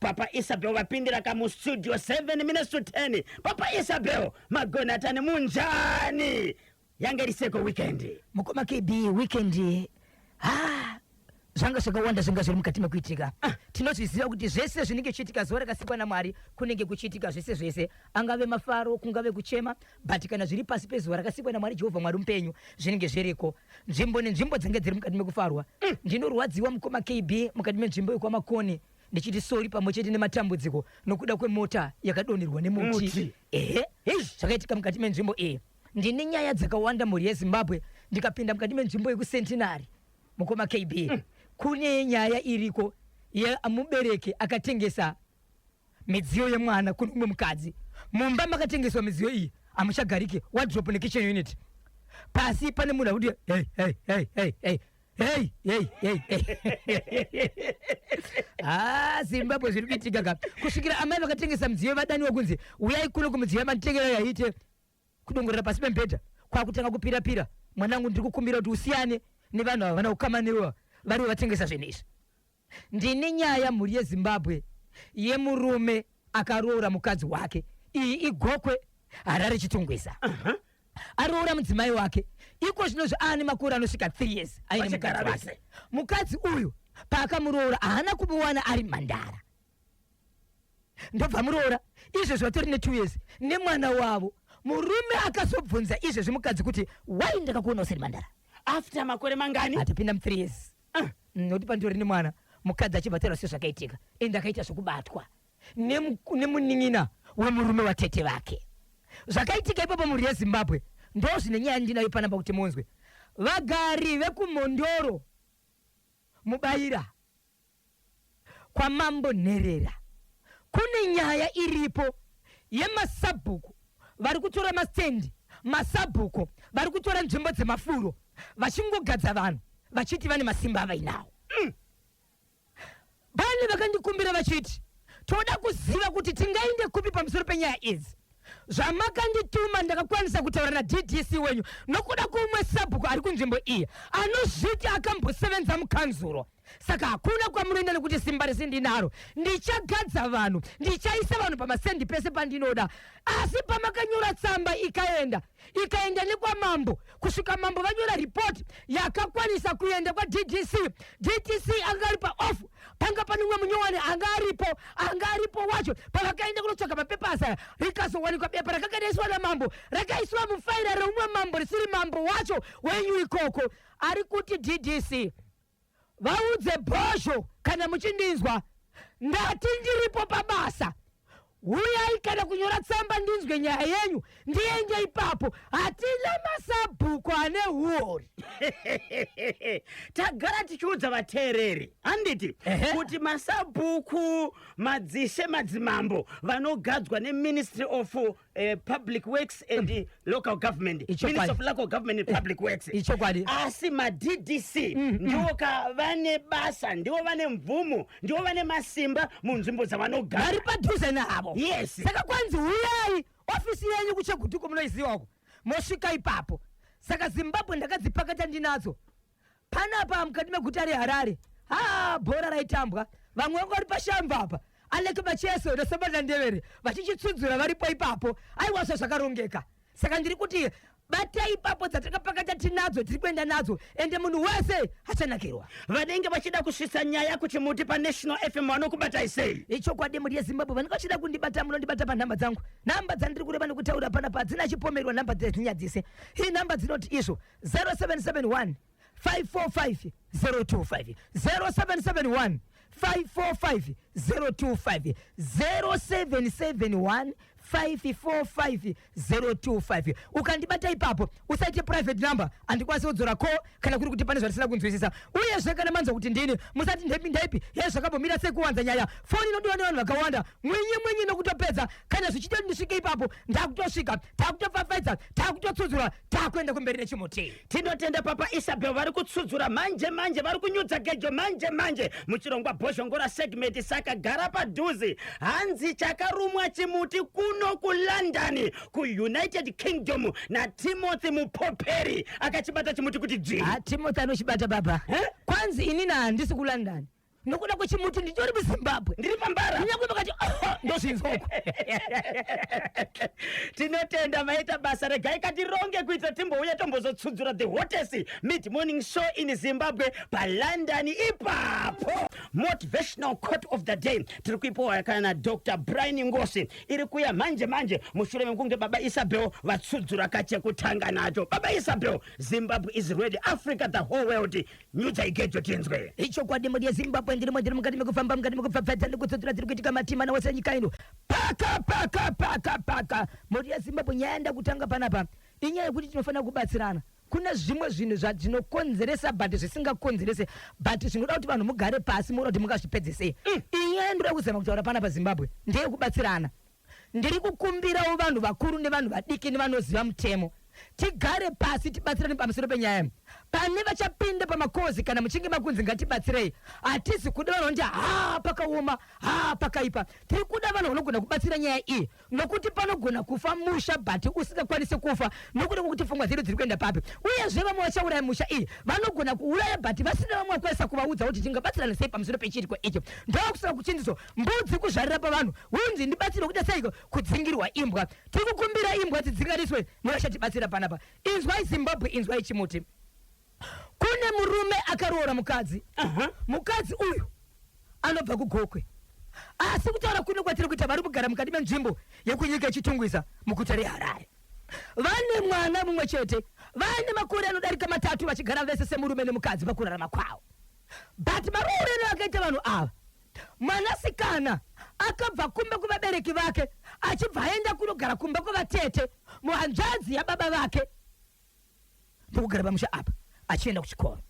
Papa Isabel wapindira kamu studio 7 minutes to 10. Papa Isabel magonatani munjani yangeliseko weekend mukoma KB weekend zvanga zvakawanda zvanga zviri mukati mekuitika tinoziziva kuti zvese zvinenge chiitika zuva rakasikwa naMwari kunenge kuchiitika zvese angave mafaro kungave kuchema but kana zviri pasi pezuva rakasikwa naMwari Jehovha Mwari mupenyu zvinenge zviriko nzvimbo nenzvimbo dzenge dziri mukati mekufarwa ndinorwadziwa mukoma KB mukati menzvimbo yekwaMakoni ndichiti sori pamwe chete nematambudziko nokuda kwemota yakadonherwa nemuti zvakaitika mukati menzvimbo iyi ndine nyaya dzakawanda mhuri yeZimbabwe ndikapinda mukati menzvimbo yekuCentenary mukoma KB kune nyaya iriko yemubereki akatengesa midziyo yemwana kune umwe mukadzi mumba makatengeswa midziyo iyi amuchagarike wardrobe nekitchen unit pasi pane munhu akuti Zimbabwe zviri kuitika ka kusvikira amai vakatengesa midziyo vadaniwa kunzi uyai kuno kumidziyo yamatengera yaite kudongorera pasi pembedha kwakutanga kupira mwanangu ndiri kukumbira kuti usiyane nevanhu ava vana kukamaniwa vari vatengesa zvenizvi ndine nyaya mhuri yeZimbabwe yemurume akaroora mukadzi wake iyi igokwe Harare Chitungwiza aroora mudzimai wake iko zvinozvi aane makore anosvika 3 years aine mukadzi wake mukadzi uyu paakamuroora haana kumuwana ari mhandara ndobva muroora izvezvi vatori ne2 years nemwana wavo murume akazobvunza izvezvi mukadzi kuti wai ndakakuona usiri mhandara after makore mangani atapinda mu3 years noti pandori nemwana mukadzi achibva sezvakaitika ende akaita zvokubatwa nemunin'ina wemurume watete vake zvakaitika ipapo mhuri yeZimbabwe ndo zvine nyaya ndinayo panapa kuti munzwe vagari vekumhondoro mubaira kwamambo Nherera kune nyaya iripo yemasabhuku vari kutora mastendi masabhuku vari kutora nzvimbo dzemafuro vachingogadza vanhu vachiti vane masimba avainawo vane vakandikumbira vachiti toda kuziva kuti tingainde kupi pamusoro penyaya idzi zvamakandituma ndakakwanisa kutaura naDDC wenyu nokuda kumwe sabhuku ari kunzvimbo iyi anozviti akambosevenza mukanzuro saka hakuna kwamunoenda nekuti simba rese ndinaro ndichagadza vanhu ndichaisa vanhu pamasendi pese pandinoda asi pamakanyora tsamba ikaenda nekwamambo kusvika mambo vanyora ripoti yakakwanisa kuenda kwaDDC anga ari paoff panga pane umwe munyowani anga aripo wacho pavakaenda kunotsvaga mapepa asa rikazowanikwa bepa rakakadaiswa namambo rakaiswa mufaira reumwe mambo risiri mambo wacho wenyu ikoko ari kuti DDC vaudze Bhosho kana muchindinzwa ndati ndiripo pabasa uyai kana kunyora tsamba ndinzwe nyaya yenyu ndiende ipapo hatina masabhuku ane huori tagara tichiudza vateereri handiti kuti masabhuku madzishe madzimambo vanogadzwa neMinistry of Public Works and Local Government Ministry of Local Government and Public Works asi maDDC ndiwo vane basa ndiwo vane mvumo ndiwo vane masimba munzvimbo dzavanogara vari padhuze navo yes saka kwanzi uyai ofisi yenyu kuchegutuko munoiziwako mosvika ipapo saka Zimbabwe ndakadzipakata ndinadzo panapa mukati meguta reHarare bhora raitambwa vamwe vangu vari pashamva apa Aleke Macheso naSabata Ndebere vachichitsudzura varipo ipapo aiwazvo zvakarongeka saka ndiri kuti batai ipapo dzatakapakata tinadzo tiri kuenda nadzo ende munhu wese achanakirwa vanenge vachida kusvisa nyaya kuti muti paNational FM vanokubatai sei ichokwadi mhuri yeZimbabwe vanenge vachida kundibata munondibata panhamba dzangu nhamba dzandiri kureva nekutaura panapa hadzina chipomerwa nhamba dzedzinyadzise hii nhamba dzinoti izvo 0771 545 025 0771 545 025 0771 545 025 ukandibata ipapo usaite private number andikwanisi kudzora call kana kuri kuti pane zvatisina kunzwisisa uyezve kana manzwa kuti ndini musati ndeipi zvakambomira sekuwanza nyaya foni inodiwa nevanhu vakawanda mwinyi nokutopedza kana zvichida ndisvike ipapo ndakutosvika takutopfapfaidza takutotsudzura takuenda kumberi nechimoteri tinotenda Papa Isabel vari kutsudzura manje vari kunyudza gejo manje muchirongwa Bhoshongora segment saka gara padhuze hanzi chakarumwa chimuti kuno kuLondon kuUnited Kingdom naTimothy Mupoperi akachibata chimuti kuti dzii Timothy anochibata baba kwanzi inini handisi kuLondon nokuda kwechimuti ndichori muZimbabwe ndiri pambara nyangwe vakati ndozvinzoko. tinotenda maita basa regai katironge kuitira timbouya tombozotsudzura the hottest mid morning show in Zimbabwe paLondon ipapo. Motivational quote of the day tiri kuipiwa kana Dr. Brian Ngosi, iri kuya manje mushure mekunge baba Isabel vatsudzura kachekutanga nacho. Baba Isabel, Zimbabwe is ready, Africa, the whole world, nyucha igejo tinzwe icho kwadi muri Zimbabwe ndiri mukati mekufamba mukati mekufafadza ndikutsudzura tiri kuitika matimana wose nyika ino paka muri Zimbabwe. Nyaya kutanga panapa inyaya yekuti tinofanira kubatsirana. Kuna zvimwe zvinhu zvinokonzeresa but zvisingakonzerese but zvinoda kuti vanhu mugare pasi muona kuti mungazvipedze sei. Inyaya ndinoda kuzama kutaura panapa Zimbabwe ndeye kubatsirana. Ndiri kukumbirawo vanhu vakuru nevanhu vadiki nevanoziva mutemo tigare pasi tibatsirane pamusoro penyaya. Pane vachapinda pamakozi kana muchinge makunzi ngatibatsirei, hatisi kuda vanhu kuti pakaoma pakaipa. Tiri kuda vanhu vanogona kubatsira nyaya iyi nokuti panogona kufa musha but usingakwanisi kufa nokuti kuti pfungwa dzedu dziri kuenda papi. Uyezve vamwe vachauraya musha iyi vanogona kuuraya but vasina vamwe vakwanisa kuvaudza kuti tingabatsirana sei pamusoro pechiitiko icho. Ndokusaka kuchinziso mbudzi kuzvarira pavanhu unzi ndibatsire kuda seiko kudzingirwa imbwa. Tiri kukumbira imbwa dzidzinganiswe nevachatibatsira panapa. Inzwai Zimbabwe, inzwai chimuti. Kune murume akaroora mukadzi. Mukadzi uyu anobva kuGokwe, asi kutaura kuno kwatiri kuita vari kugara mukati menzvimbo yekunyika ichitungwisa muguta reHarare. Vane mwana mumwe chete, vane makore anodarika 3 vachigara vese semurume nemukadzi pakurarama kwavo. But maroorero akaita vanhu ava, mwanasikana akabva kumbe kuvabereki vake achibva aenda kunogara kumba kwavatete muhanzvadzi yababa vake ndokugara pamusha apa achienda kuchikoro.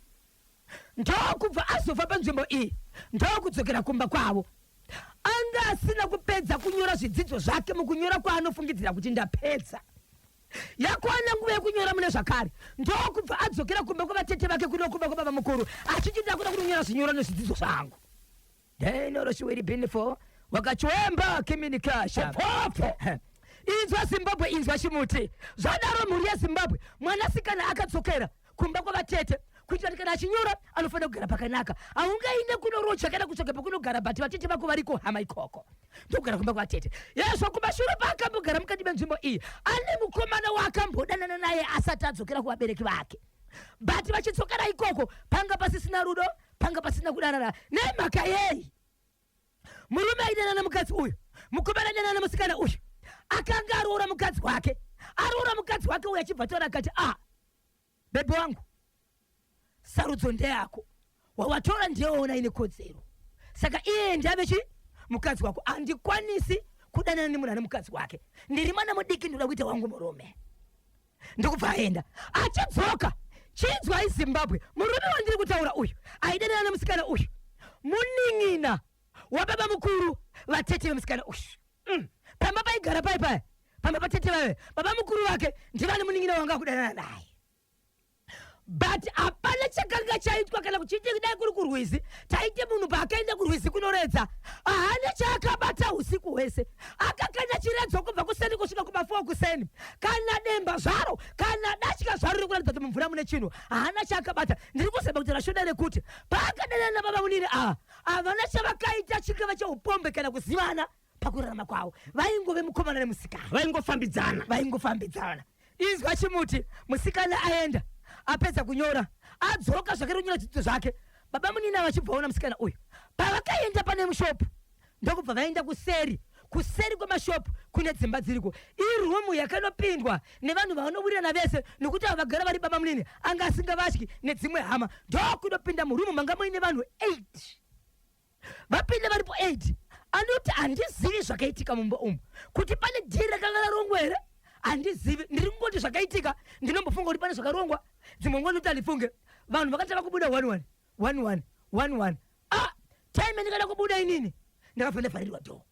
Ndokubva azofa panzvimbo iyi ndokudzokera kumba kwavo. Anga asina kupedza kunyora zvidzidzo zvake mukunyora kwaanofungidzira kuti ndapedza. Yakwana nguva yekunyora mune zvakare ndokubva adzokera kumba kwavatete vake kuno kumba kwababa mukuru achichida kuda kunyora zvinyora nezvidzidzo zvangu. Ndoshwiri binifo wakachwemba communication. Inzwa Zimbabwe, inzwa chimuti. Zvadaro mhuri yeZimbabwe mwanasikana akadzokera kumba kwavatete kuitira kana achinyora anofanira kugara pakanaka. Aungainde kunorocha kana kutsvaga pakunogara but vatete vako variko hama ikoko ndokugara kumba kwavatete. Yezvo kumashure paakambogara mukati menzvimbo iyi ane mukomana wakambodanana naye asati adzokera kuvabereki vake but vachidzokera ikoko panga pasisina rudo, panga pasina kudanana nemhaka yei. Murume aidanana nemukadzi uyu, mukomana aidanana nemusikana uyu, akanga aroora mukadzi wake. Aroora mukadzi wake uyu achibva taura akati bebe wangu, sarudzo ndeyako, wawatora ndiyeona ine kodzero. Saka iye ndave mukadzi wako. Handikwanisi kudanana nemunhu ane mukadzi wake. Ndiri mwana mudiki ndoda kuita wangu murume. Ndokubva aenda. Achidzoka chinzwai Zimbabwe, murume wandiri kutaura uyu aidanana nemusikana uyu muning'ina wababa mukuru vatete vemusikana uyu. Pamba paigara pai pamba patete vave baba mukuru vake ndivane muning'ina wanga kudanana naye. But hapana chakanga chaitwa kana kuchiita kudai kuri kurwizi. Taite munhu paakaenda kurwizi kunoredza hana chaakabata usiku hwese, akakanya chiredzo kubva kuseni kusvika kuma4 kuseni, kana demba zvaro kana datya zvaro riri kuratidza kuti mumvura mune chinhu hana chaakabata. Ndiri kuzama kuti rashoda rekuti paakadanana nababa munini havana chavakaita chingava cheupombe kana kuzivana pakurarama kwavo. Vaingove mukomana nemusikana, vaingofambidzana. Inzwa chimuti. Musikana aenda apedza kunyora adzoka zvake runyora zvidzidzo zvake. Baba munini vachibvaona musikana uyu pavakaenda pane mushopu ndokubva vaenda kuseri kwemashopu kune dzimba dziriko. Irumu yakanopindwa nevanhu vanowirirana vese nokuti ava vagara vari baba munini anga asingavatyi nedzimwe hama. Ndokunopinda murumu manga muine vanhu 8. Vapinda varipo 8 anoti handizivi zvakaitika mumba umu kuti pane dhiri rakanga rarongwa here. Handizivi, ndiri kungoti zvakaitika ndinombofunga kuti pane zvakarongwa dzimwe nguva ndoti handifunge. Vanhu vakatanga kubuda 1-1 time ndikada kubuda inini ndakabva ndavharirwa dho.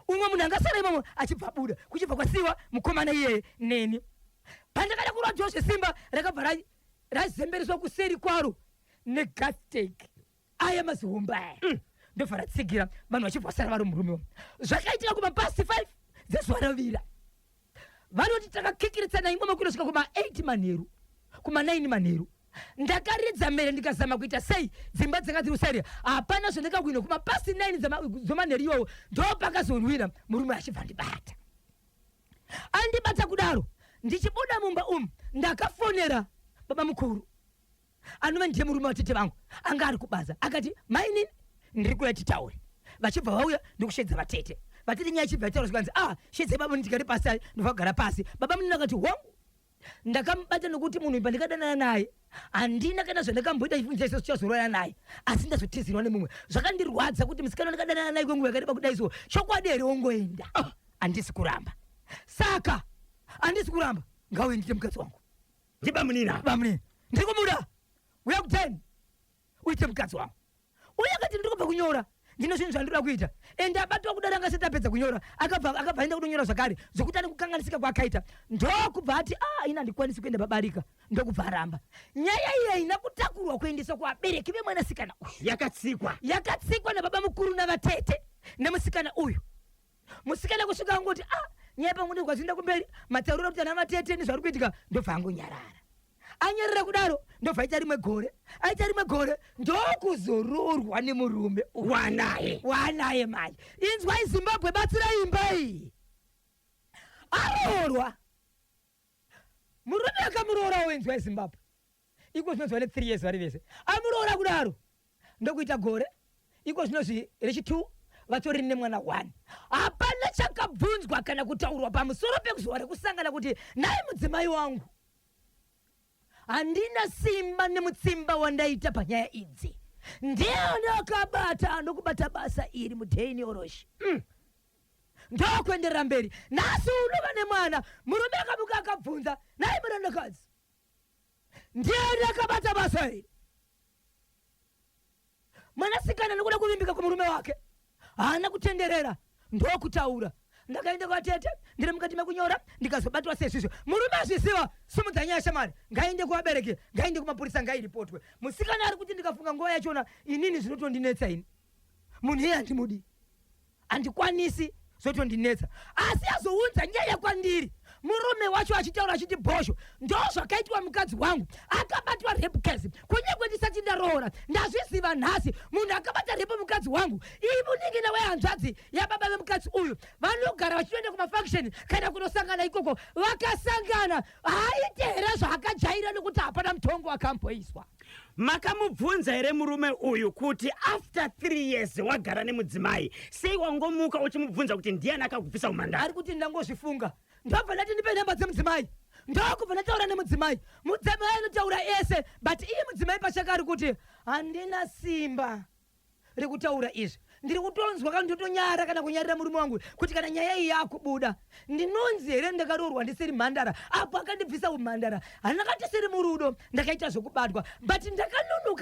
Umwe munhu angasara imomo achibva buda kuchibva kwasiwa mukomana iyeye neni. Pandakada kurwa dho zvesimba rakabva razembereswa kuseri kwaro negastek aya mazihumba ndobva ratsigira vanhu vachibva vasara vari murume. Zvakaitika kumapasi 5 dzezuva ravira. Vanoti takakikiritsana imwe makuno svika kuma 8 manheru kuma 9 manheru ndakaridza mbere ndikazama kuita sei dzimba dzanga dziri kusarira hapana zvandakakuina kuma pasi 9 zomanheriyowo ndopakazonwira murume achibva ndibata. Andibata kudaro ndichibuda mumba ndakafonera baba mukuru anova ndiye murume watete vangu anga ari kubaza akati maini ndiri kuuya titaure vachibva vauya ndikushedza vatete nyaya ichibva itaura zvikanzi shedze baba ndigare pasi ndobva kugara pasi baba munini akati hongu ndakamubata nokuti munhu pandikadanana naye handina kana zvandakamboita chifundiso iso chichazorora naye asi ndazotizirwa nemumwe zvakandirwadza kuti musikana ndakadanana naye kwenguva yakareba kudai so chokwadi here ongoenda handisi kuramba saka handisi kuramba ngauendite mukadzi wangu ndibamunina ndiri kumuda uya kuteni uite mukadzi wangu uye akati ndiri kubva kunyora ndino zvinhu zvandinoda kuita ende abatwa kudaro angasati apedza kunyora akabva aenda kudonyora zvakare zvokuti ane kukanganisika kwaakaita ndokubva ati ina handikwanisi kuenda pabarika ndokubva aramba. Nyaya iyi haina kutakurwa kuendeswa kuvabereki vemwanasikana uyu yakatsikwa nababa mukuru navatete nemusikana uyu. Musikana kusvika angoti nyaya pamwe kwazvinda kumberi matauriro kuti ana vatete nezvari kuitika ndobva angonyarara. Anyarara kudaro ndobva aita rimwe gore ndokuzororwa nemurume wanaye manje. Inzwai Zimbabwe batsira imba iyi. Arorwa murume akamurorawo inzwai Zimbabwe iko zvinozwa ne 3 years vari vese amuroora kudaro ndokuita gore iko zvinozvi rechi2 vatori nemwana 1 hapana chakabvunzwa kana kutaurwa pamusoro pekuzuva rekusangana kuti naye mudzimai wangu handina simba nemutsimba wandaita panyaya idzi ndiye ndakabata ndokubata basa iri mudheini oroshi ndokuenderera mberi nhasi unova nemwana murume akamuka akabvunza naye murandakadzi ndiye ndakabata basa iri. Mwanasikana nokuda kuvimbika kumurume wake haana kutenderera ndokutaura ndakaenda kwatete ndiri mukati mekunyora ndikazobatwa sezvizvo murume azviziva simudza nyaya shamari ngaende kuvabereki ngaende kumapurisa ngairipotwe. Musikana ari kuti ndikafunga nguva yachona inini zvinotondinetsa ini munhu iye handimudi handikwanisi zvotondinetsa asi azounza nyaya kwandiri murume wacho achitaura achiti bhosho ndo zvakaitwa mukadzi wangu akabatwa rape case kunyangwe ndisati ndaroora ndazviziva nhasi munhu akabata rape mukadzi wangu iyi muningina wehanzvadzi yababa vemukadzi uyu vanogara vachienda kumafunction kana kunosangana ikoko vakasangana haaite here zvaakajaira nekuti hapana mutongo wakamboiswa. Makamubvunza here murume uyu kuti after 3 years wagara nemudzimai sei wangomuka uchimubvunza kuti ndiani akakubvisa umhandara? Ari kuti ndangozvifunga ndobva ndati ndipe nhamba dzemudzimai ndokubva ndataura nemudzimai mudzimai anotaura ese but iye mudzimai pachake ari kuti handina simba rekutaura izvi ndiri kutonzwa kana ndotonyara kana kunyarira murume wangu kuti kana nyaya iyi yakubuda ndinonzi here ndakaroorwa ndisiri mhandara apo akandibvisa umhandara handakatisiri murudo ndakaita zvokubatwa but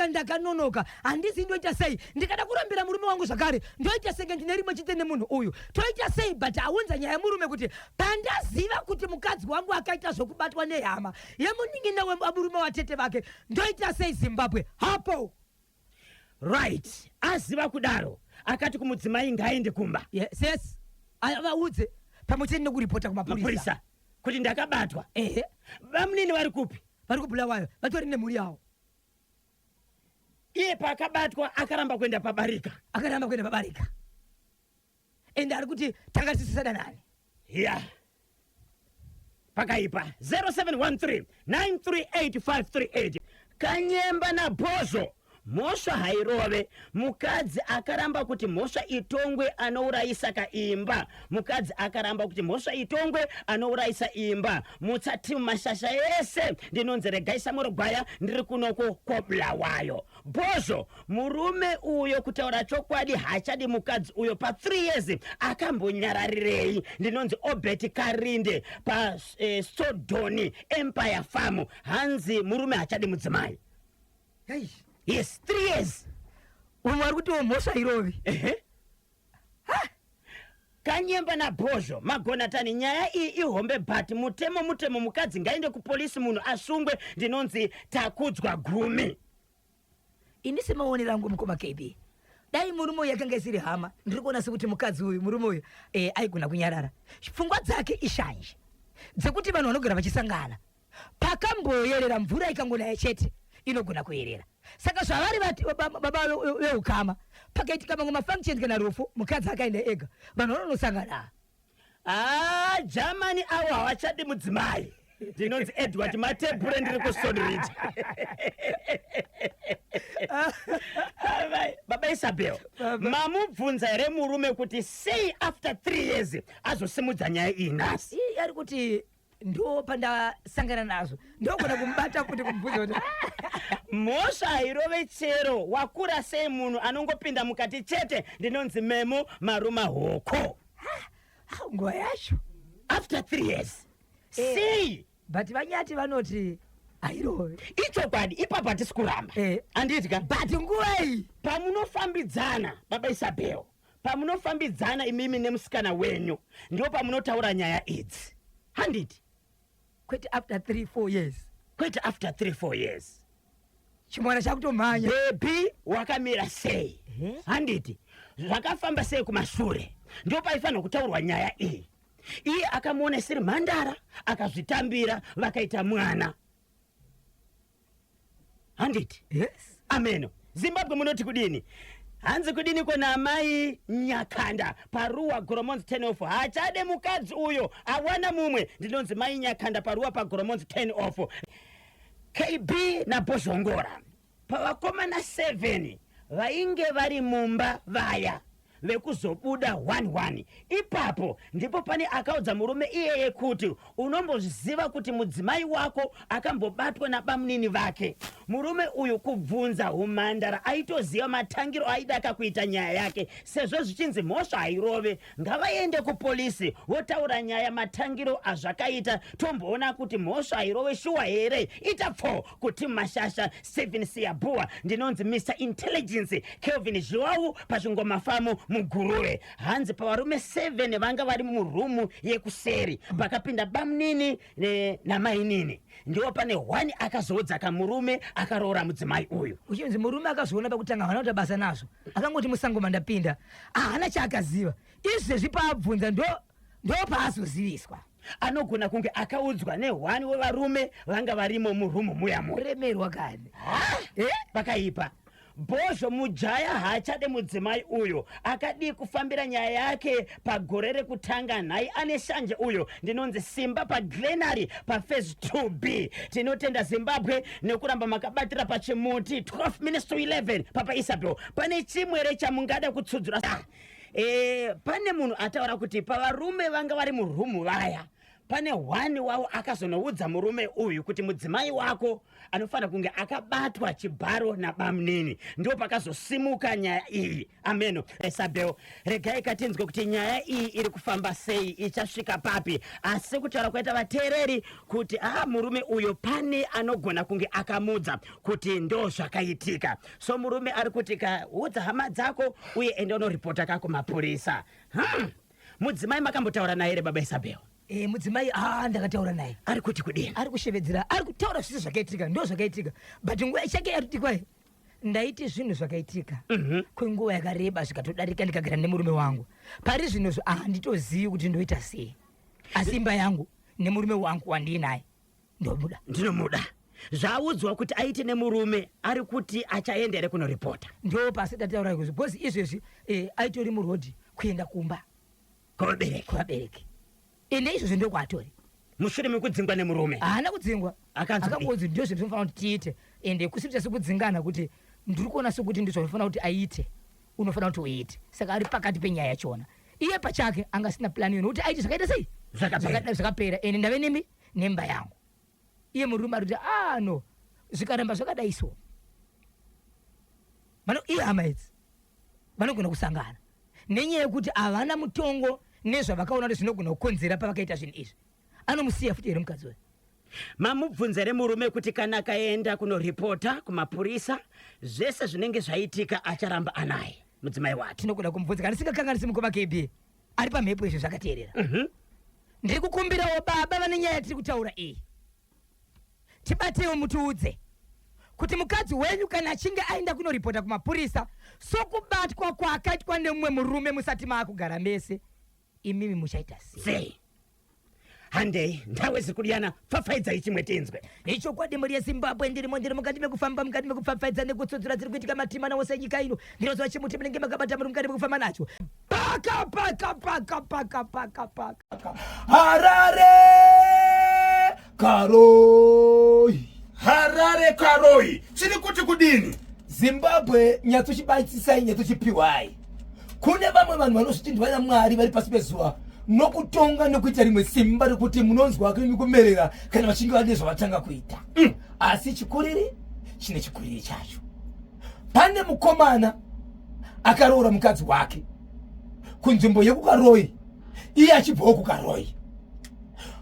ndakanonoka handisi ndoita sei ndikada kurambira murume wangu zvakare ndoita senge ndine rimwe chete nemunhu uyu toita sei but aunza nyaya yemurume kuti pandaziva kuti mukadzi wangu akaita zvokubatwa nehama yemuningina wemurume watete vake ndoita sei Zimbabwe hapo right. Aziva kudaro akati kumudzimai ngaende kumba. Yes vaudze pamwe chete nekuripota kumapurisa kuti ndakabatwa. Vamunini vari kupi? Vari kubulawayo vatori nemhuri yavo. Iye paakabatwa akaramba kuenda pabarika ende ari kuti tanga tisisada nani pakaipa 0713 938 Kanyemba naBhozho mhosva hairove. Mukadzi akaramba kuti mhosva itongwe anourayisa kaimba. Mukadzi akaramba kuti mhosva itongwe anourayisa imba. Mutsati mashasha ese ndinonzi Regai Samuel Gwaya ndiri kunoko koBulawayo. Bhozho murume uyo kutaura chokwadi hachadi mukadzi uyo pa 3 years akambonyararirei ndinonzi Obert Karinde pa Sodoni Empire Farm hanzi murume hachadi mudzimai. Yes, 3 years. Umwe ari kuti mhosva irove. Kanyemba naBhozho Magonatani nyaya iyi ihombe but mutemo mukadzi ngaende kupolisi munhu asungwe ndinonzi takudzwa gumi. Ini semaonera angu mukoma KB dai murume uyu yakanga isiri hama ndiri kuona sekuti mukadzi uyu murume uyu aigona kunyarara pfungwa dzake ishanje dzekuti vanhu vanogara vachisangana pakamboyerera mvura ikangonaya chete inogona kuyerera. Saka zvavari baba veukama pakaitika mamwe mafunctions kana rufu mukadzi akaenda ega vanhu vanonosangana. Germany avo havachadi mudzimai. Ndinonzi Edward Matebure ndiri kusonrita. Baba Isabel, mamubvunza here murume kuti sei after 3 years azosimudza nyaya iyi nhasi? Ari kuti ndo pandasangana nazvo ndogona kumubata kuti kumubvunza kuti mhosva hairove chero wakura sei munhu anongopinda mukati chete. Ndinonzi memo maruma hoko. nguva yacho After 3 years sei? But vanyati vanoti airove ichokwadi. Ipapo hatisi kuramba anditya. but nguva iyi pamunofambidzana baba Isabel, pamunofambidzana imimi nemusikana wenyu ndio pamunotaura nyaya idzi. Handiti kwete after 3-4 years kwete after 3-4 years chimwana chakutomhanya bebi wakamira sei? Handiti zvakafamba sei kumashure? Ndio paifanira kutaurwa nyaya iyi. Iye akamuona siri mhandara akazvitambira vakaita mwana. Handiti yes. ameno. Zimbabwe munoti kudini? Hanzi kudini kona amai Nyakanda paruwa Goromonzi 10 off hachade mukadzi uyo awana mumwe. Ndinonzi mai Nyakanda paruwa pa Goromonzi 10 off. KB na Bozongora pavakomana 7 vainge vari mumba vaya vekuzobuda 1-1. Ipapo ndipo pane akaudza murume iyeye kuti unombozviziva kuti mudzimai wako akambobatwa nabamunini vake. Murume uyu kubvunza umhandara aitoziva matangiro aidaka kuita nyaya yake. Sezvo zvichinzi mhosva hairove ngavaende kupolisi votaura nyaya matangiro azvakaita tomboona kuti mhosva hairove shuwa here. Itapfo kuti mashasha Steven Siyabhuwa. Ndinonzi Mr Intelligence Kelvin Zhiwau pazvingomafamo mugurure. Hanzi pavarume 7 vanga vari murumu yekuseri pakapinda bamunini namainini ndiwo pane 1 akazodzaka murume akaroora mudzimai uyu. Uchinzi murume akazoona pakutanga hana kuti basa nazvo akangoti musango mandapinda hana chaakaziva. Izvezvi paabvunza ndo paazoziviswa. Anogona kunge akaudzwa ne1 wevarume vanga varimo murumu muyamo. Uremerwa kani Pakaipa Bozho mujaya hachade mudzimai uyo akadi kufambira nyaya yake pagore rekutanga nhai ane shanje uyo. Ndinonzi Simba paGlenary phase 2B. Tinotenda Zimbabwe nekuramba makabatira pachimuti 12 minutes to 11 papa Isabel. Pane chimwere chamungada kutsudzura. Pane munhu ataura kuti pavarume vanga vari murumu vaya pane 1 wavo akazonoudza murume uyu kuti mudzimai wako anofanira kunge akabatwa chibharo nabamunini. Ndio pakazosimuka nyaya iyi. Ameno. Isabel, regai katinzwe kuti nyaya iyi iri kufamba sei, ichasvika papi. Asi kutaura kwaita vateereri kuti murume uyo pane anogona kunge akamudza kuti ndo zvakaitika. So murume ari kuti kaudza hama dzako uye ende unoripota kako mapurisa. Mudzimai makambotaura naye here baba Isabel? Mudzimai ndakataura naye. Ari kuti kudini? Ari kushevedzera, ari kutaura zvese zvakaitika, ndo zvakaitika. But nguva chake yati kwai ndaiti zvinhu zvakaitika kwenguva yakareba zvikatodarika ndikagara nemurume wangu. Pari zvino handitozivi kuti ndoita sei. Asi imba yangu nemurume wangu wandinaye ndomuda. Ndinomuda. Zvaudzwa kuti aite nemurume ari kuti achaenda here kunoripota. Ndo pasi tataura izvo because izvezvi aitori murodhi kuenda kumba kuvabereki. Ende izvo ndo kwatori. Mushure mekudzingwa nemurume. Haana kudzingwa. Akangodzi ndo zvinofanira kuti tiite. Ende kusiri sekudzingana kuti ndiri kuona sekuti ndizvo zvinofanira kuti aite. Unofanira kuti uite. Saka ari pakati penyaya yachona. Iye pachake angasina plani yekuti aite zvakaita sei? Zvakapera. Ende ndave nemba yangu. Iye murume ari kuti no zvikaramba zvakadai so. Iye hama idzi vanogona kusangana nenyaya yekuti havana mutongo nezvavakaona kuti zvinogona kukonzera pavakaita zvinhu izvi. Anomusiya futi here mukadzi uyu? Mamubvunza here murume kuti kana akaenda kunoripota kumapurisa zvese zvinenge zvaitika acharamba anaye mudzimai wake? Tinogona kumubvunza kana singakanganisi mukoma KB ari pamhepo izvo zvakateerera. Ndiri kukumbirawo baba vane nyaya tiri kutaura iyi tibatewo mutiudze kuti mukadzi wenyu kana achinge aenda kunoripota kumapurisa sokubatwa kwakaitwa nemumwe murume musati maakugara mese imimi muchaita sei? handei nthawi zikudyana pfapfaidza ichimwe tinzwe icho kwadi muri yezimbabwe ndirimo mukati mekufamba mukati mekupfapfaidza nekutsudzura dziri kuitika matima nawo senyika ino ndinoziva chimuti munenge makabata muri mukati mekufamba nacho paka Harare Karoi chiri kuti kudini Zimbabwe nyatsochibatsisai nyatsochipiwai kune vamwe vanhu vanosviti ndivana mwari vari pasi pezuva nokutonga nokuita rimwe simba rekuti munonzwa kwenyu kumerera kana vachinge vane zvavatanga kuita asi chikuriri chine chikuriri chacho pane mukomana akaroora mukadzi wake kunzvimbo yekukaroi iye achibvawo kukaroi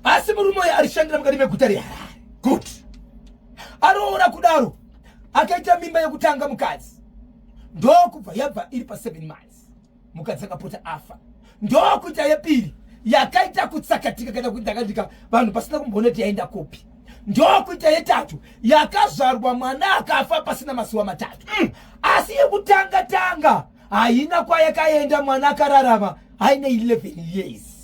asi murume uyu arishandira mukati meguta reharare kuti aroora kudaro akaita mimba yekutanga mukadzi ndokubva yabva iri pa7 months mukadzi akapota afa ndokuita yepiri yakaita kutsakatika kana kudakadika vanhu pasina kumboona kuti yaenda kupi ndokuita yetatu yakazvarwa mwana akafa pasina masuwa matatu asi yekutanga haina kwayakaenda mwana akararama aine 11 years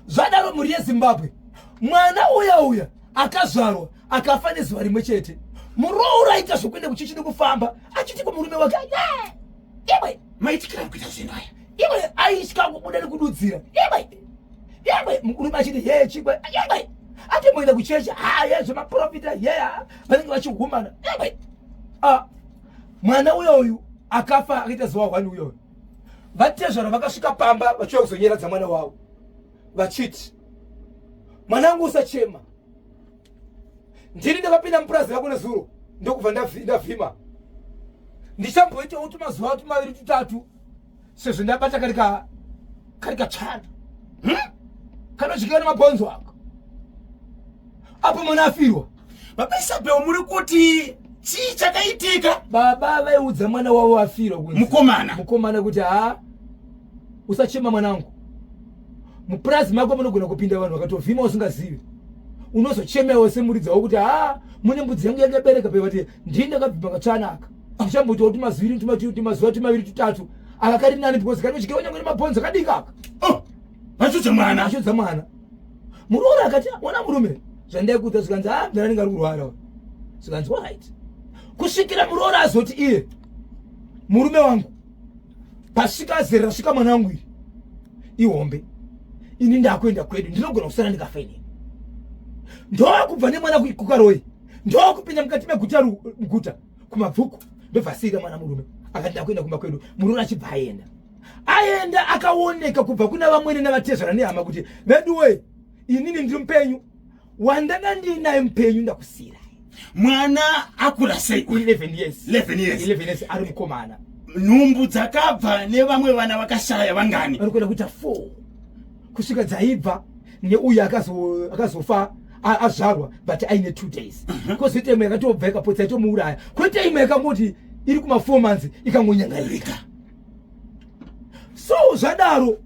zvadaro mhuri yezimbabwe mwana uya akazvarwa akafa nezuva rimwe chete muroora aita zvokuenda kuchichine kufamba achiti kumurume wake iwe maitikira kuita zvinhu aya iwe aitya kubuda nekududzira iwe murume achiti ye chikwe iwe ati moenda kuchechi haya zvemaprofita yeya vanenge vachihumana iwe mwana uyu akafa akaita zuva 1 uyoyo vatezvara vakasvika pamba vachiuya kuzonyeradza mwana wavo vachiti mwanangu usachema ndini ndakapinda mupurazi rako nezuro ndokubva ndavhima ndichamboitawo tumazuva tumaviri tutatu sezvo ndabata kari katsvana kanodyika nemabhonzo ako apo mwana afirwa baba Isabel muri kuti chii chakaitika baba vaiudza mwana wavo afirwa mukomana kuti usachema mwanangu mupurazi mako munogona kupinda vanhu vakatovhima usingazivi unozochemewo semuridzawo kuti mune mbudzi yangu yangabereka pevati ndini ndakabvima katsvanaka ndichamboitawo tumazuva tumaviri tutatu akakari nani because kanochikewo nyange nemabhonzo kadikaka vachudza mwana muroora akati mwana murume zvandaikuudza zvikanzi mndanenge ari kurwara zvikanzi right kusvikira muroora azoti iye murume wangu pasvika azere rasvika mwanangu iri ihombe ini ndakuenda kwedu ndinogona kusara ndikafa inini ndokubva nemwana kukaroi ndokupinda mukati meguta kumabvuku ndobva asiyira mwana murume akati ndakuenda kumba kwedu murume achibva aenda akaoneka kubva kuna vamwene navatezvara nehama kuti veduwe inini ndiri mupenyu wandanga ndinaye mupenyu ndakusiyira mwana akura sei 11 years ari mukomana nhumbu dzakabva nevamwe vana vakashaya vangani ari kuenda kuita 4 kusvika dzaibva neuyu akazofa azvarwa but aine 2 days kozoita imwe yakatobva ikapotsa itomuuraya koita imwe yakangoti iri kuma4 months ikangonyangarika so zvadaro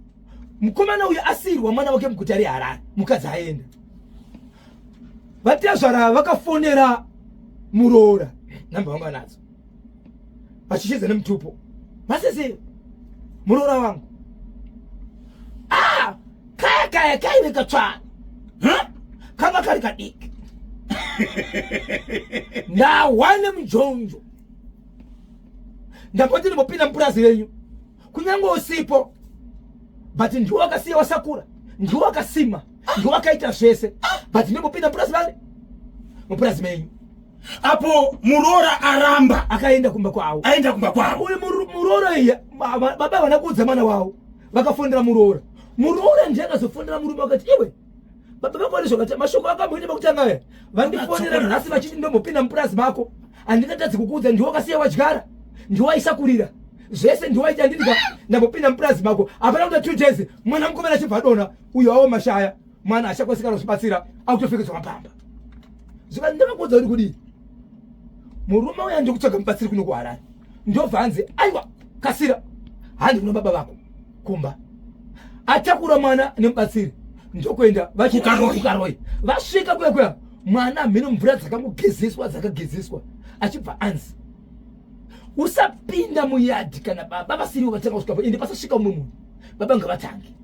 mukomana uyu asiyirwa mwana wake muguta reharare mukadzi aenda vatezvara vakafonera muroora namba vanga nadzo vachichedza nemutupo vasese muroora wangu kaya kaive katsvana kanga kari kadiki ndawane mujonjo ndamboti ndimbopinda mupurazi renyu kunyange usipo but ndiwo wakasiya wasakura ndiwo wakasima ndiwo wakaita zvese but ndimbopinda mupurazi menyu apo muroora aramba akaenda kumba kwavo uyu muroora iya baba vana kuudza mwana wavo vakafondera muroora ndiye akazofondera murume wakati iwe baba vakuona zvakati mashoko akamboita pakutanga aya vandifondera nhasi vachiti ndombopinda mupurazi mako handingatadzi kukuudza ndiwo wakasiya wadyara ndiwo waisakurira zvese ndiwo waita ndidika ndambopinda mupurazi mako hapana kuta 2 days mwana mukomana achibva adonha uyo awo mashaya mwana achakwasikana kuzvibatsira akutopfekedzwa mapamba zvika ndavakuudza kuti kudii murume uya ndikutsvaga mubatsiri kuno kuharare ndobva hanzi aiwa kasira handi kuna baba vako kumba atakura mwana nemubatsiri ndokuenda kukaroi vasvika kuya mwana mhino mvura dzakagezeswa achibva anzi usapinda muyadhi kana baba vasiriwo vatanga kusvikapo ende pasasvika umwe munhu baba ngavatange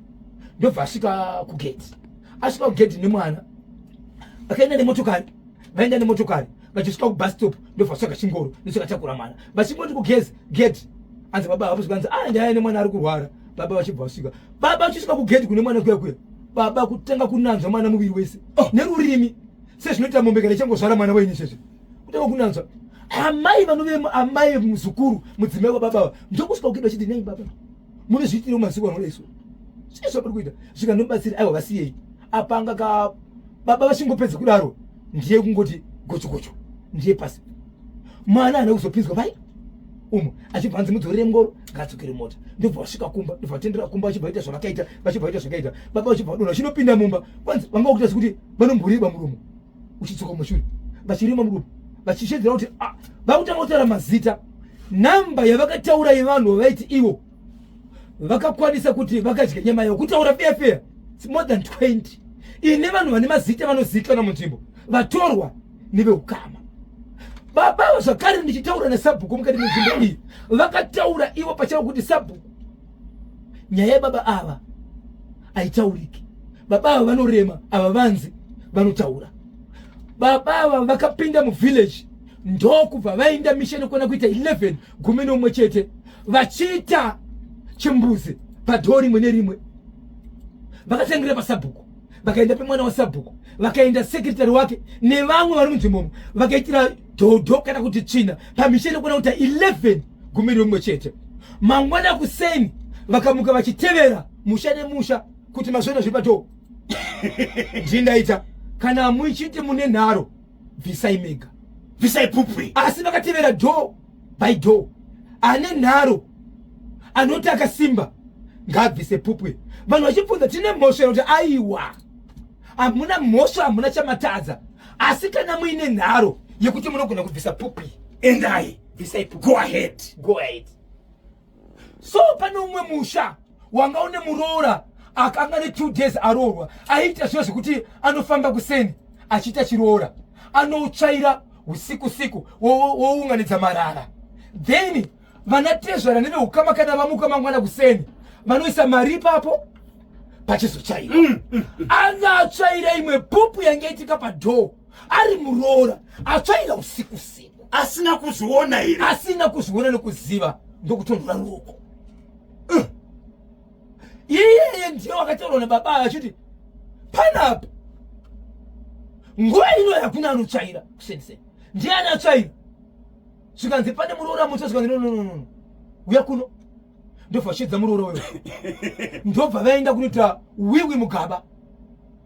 ndobva asvika kugeti asvika kugedhi nemwana vakaenda nemotokari vaenda nemotokari vachisvika kubus stop ndobvasvaka chingoro ndosvakatakura mwana vachingoti kugezi gedhi anzi baba vaposvikanzi ndaya nemwana ari kurwara baba vachibva vasvika baba vachisvika kugedhi kune mwana kuya baba kutanga kunanzva mwana muviri wese nerurimi sezvinoita mombe kana ichangozvara mwana waini izvezvi kutanga kunanzva amai vanove amai muzukuru mudzimai wababa ndokusvika kugedhi vachiti nei baba munozviitire masiku anoreiswa sezvapari kuita svika ndobatsira aiwa vasiyei apanga ka baba vachingopedza kudaro ndiye kungoti gochogocho ndiye pasi mwana ana kuzopinzwa vai umo achibva anzi mudzorere ngoro ngadzokere mota ndobva vasvika kumba ndobva vatendera kumba vachibva vaita zvavakaita vachibva vaita zvakaita baba vachibva vadonha chinopinda mumba kwanzi vanga kuita sekuti vanomboriba muromo uchidzoka mumashure vachirima muromo vachishedzera kuti vakutanga kutaura mazita namba yavakataura yevanhu vavaiti ivo vakakwanisa kuti vakadya nyama yavo kutaura feya more than 20 ine vanhu vane mazita vanozivikanwa munzvimbo vatorwa neveukama baba zvakare ndichitaura nesabhuku mukati menzvimbo iyi vakataura ivo pachavo kuti sabhuku nyaya yebaba ava haitauriki baba ava vanorema ava vanzi vanotaura baba ava vakapinda muvhillage ndokubva vaenda misheni kuona kuita 11 gumi nomwe chete vachiita chimbuzi padhoo rimwe nerimwe vakatangirira pasabhuku vakaenda pemwana wasabhuku vakaenda sekretari wake nevamwe vari munzvimbomo vakaitira dhodho kana kuti tsvina pamisheni kuona kuita 11 gumi rimwe chete mangwana kuseni vakamuka vachitevera musha nemusha kuti mazvona zviri padhoo ndindaita kana muchiti mune nharo bvisai mega bvisai pupuri asi vakatevera dhoo by dhoo ane nharo anoti akasimba ngabvise pupuri vanhu vachibvunza tine mhosva kuti aiwa hamuna mhosva hamuna chamatadza asi kana muine nharo yekuti munogona kubvisa pupuri endai bvisai pupuri go ahead so pane umwe musha wanga une muroora akanga ne 2 days aroorwa aita zviro zvekuti anofamba kuseni achiita chiroora anotsvaira usiku wounganidza marara then vanatezvara neveukama kana vamuka mangwana kuseni vanoisa mari ipapo pachizotsvaira anga atsvaira imwe pupu yange itika padhoo ari muroora atsvaira usiku asina kuzviona nekuziva ndokutondora ruoko iyeye ndiye wakataurwa nababa achiti panapa nguva ino hakuna anotsvaira kuseniseni ndiani atsvaira zvikanzi pane muroora mutsva zvikanzi no uya kuno ndobva vashedza muroora uyo ndobva vaenda kunoita wiwi mugaba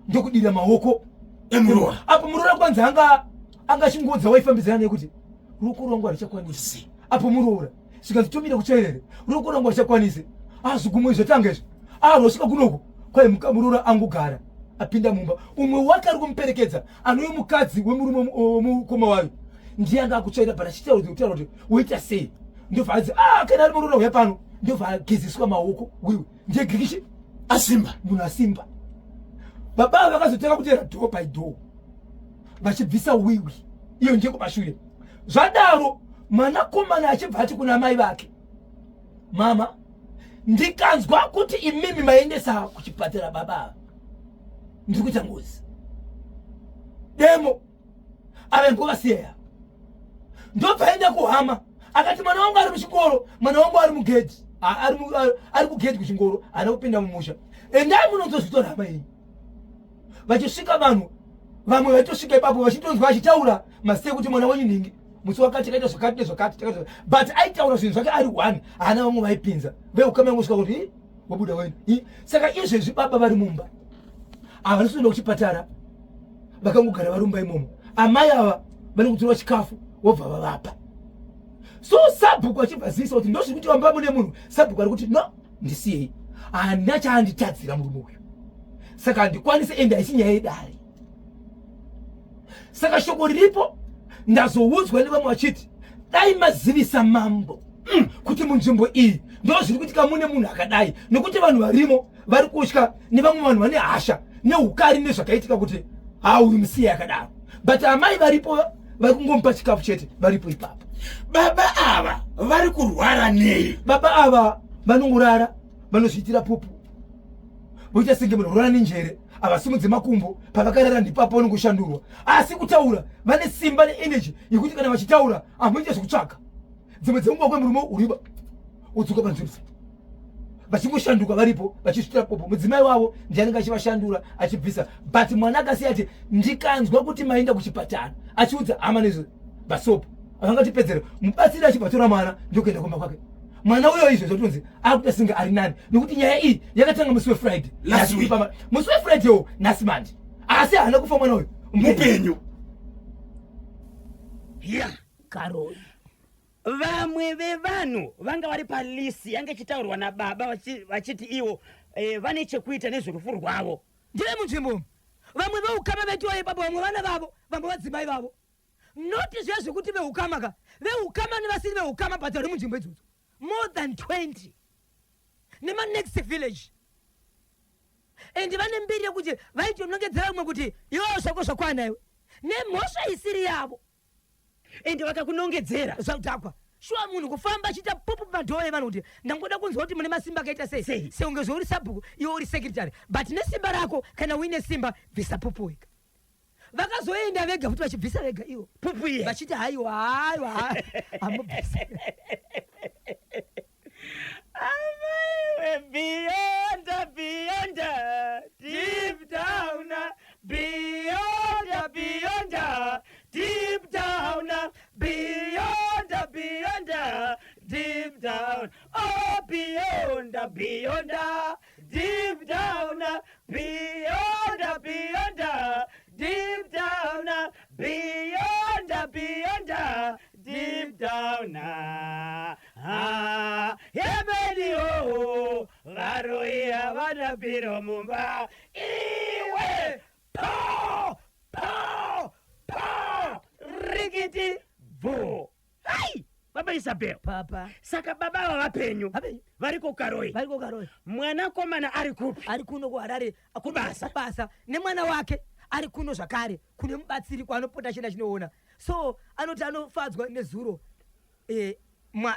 ndokudira maoko emuroora apo muroora kwanzi anga chingodza waifambidzana nekuti ruoko rwangu harichakwanisi apo muroora zvikanzi tomira kutsvairere ruoko rwangu harichakwanisi azvigumwe zvotanga izvo rosvika kunoko kwai muroora angogara apinda mumba umwe wake ari kumuperekedza anoye mukadzi wemurume womukoma wayo ndiye anga akutsvaira bhara achitaura kuti uita sei ndobva adzi kana ari muroora uya pano ndobva agezeswa maoko wiwi ndiye grikishi asimba munhu asimba baba vakazotanga kutera dhoo by dhoo vachibvisa wiwi iyo ndiye kumashure zvadaro mwanakomana achibva ati kuna mai vake mama ndikanzwa kuti imimi maendesa kuchipatara baba ndiri kuita ngozi demo ave ngovasiyeya ndobva enda kuhama akati mwana wangu ari muchikoro mwana wangu ari mugedhi ari kugedhi kuchingoro haana kupinda mumusha endai munozozvitora hama yenyu vachisvika vanhu vamwe vaitosvika ipapo vachitonzwa achitaura mazita ekuti mwana wenyu nhingi musi wakati akaita zvakati nezvakati but aitaura zvinhu zvake ari 1 haana vamwe vaipinza veukama yangosvika kuti wabuda wenu saka izvezvi baba vari mumba havanosoenda kuchipatara vakangogara varumba imomo amai ava vane kutora chikafu wobva vavapa so sabhuku achibvazisa kuti ndozviri kuti wamba mune munhu sabhuku ari kuti no ndisiyei handina chaanditadzira murume uyu saka handikwanise ende haisi nyaya yedare saka shoko riripo ndazoudzwa nevamwe vachiti dai mazivisa mambo kuti munzvimbo iyi ndozviri kuitika mune munhu akadai nokuti vanhu varimo vari kutya nevamwe vanhu vane hasha neukari nezvakaitika kuti uyu musiye akadaro but amai varipo vari kungomupa chikafu chete varipo ipapo baba ava vari kurwara nei baba ava vanongorara vanozviitira pupu boita senge muno rona ninjere abasimudze makumbo pavakarara ndipapo vanongoshandurwa asi kutaura vane simba neenergy yekuti kana vachitaura hamuite zvekutsvaka dzimwe dzenguva kwe murume uriba udzoka panzvimbo vachingoshanduka varipo vachisvitira popo mudzimai wavo ndianenge achivashandura achibvisa but mwana akasiya ati ndikanzwa kuti maenda kuchipatara achiudza hama nezvo vasopo avangatipedzera mubatsiri achibvatora mwana ndokuenda kumba kwake mwana uyo izvo zvotonzi akuita singa ari nani nekuti nyaya iyi yakatanga musi wefriday musi wefriday wo nhasi mandi asi haana kufa mwana uyo mupenyu ya Karoi vamwe vevanhu vanga vari palisi yanga ichitaurwa nababa vachiti ivo vane chekuita nezverufu rwavo ndiri munzvimbo vamwe veukama veitiwa ipapo vamwe vana vavo vamwe vadzimai vavo noti zviya zvekuti veukama ka veukama nevasiri veukama patari munzvimbo idzodzo more than 20 nemanext village and vane mbiri yekuti vaitonongedzera vamwe kuti iwawo zvako zvakwana iwe nemhosva isiri yavo ende vakakunongedzera zvakudhakwa shuwa munhu kufamba achiita pupu madhoo evanhu kuti ndangoda kunzwa kuti mune masimba akaita sei seungezvo uri sabhuku iwe uri sekretary but nesimba rako kana uine simba bvisa pupu wega vakazoenda vega kuti vachibvisa vega iwo pupu iye vachiti haiwa amubvisa beyond, deep down, beyond, deep down, beyond, deep down, oh beyond, deep down, beyond, deep down, beyond, deep down. Yemedio varoia vanapiro mumba iwe po rikiti vo hai baba Isabel papa saka baba vapenyu vari kukaroi mwana komana ari kupi ari kuno kuharare kubasa nemwana wake ari kuno zvakare kune mubatsiri kwaanopota china chinoona so anoti anofadzwa nezuro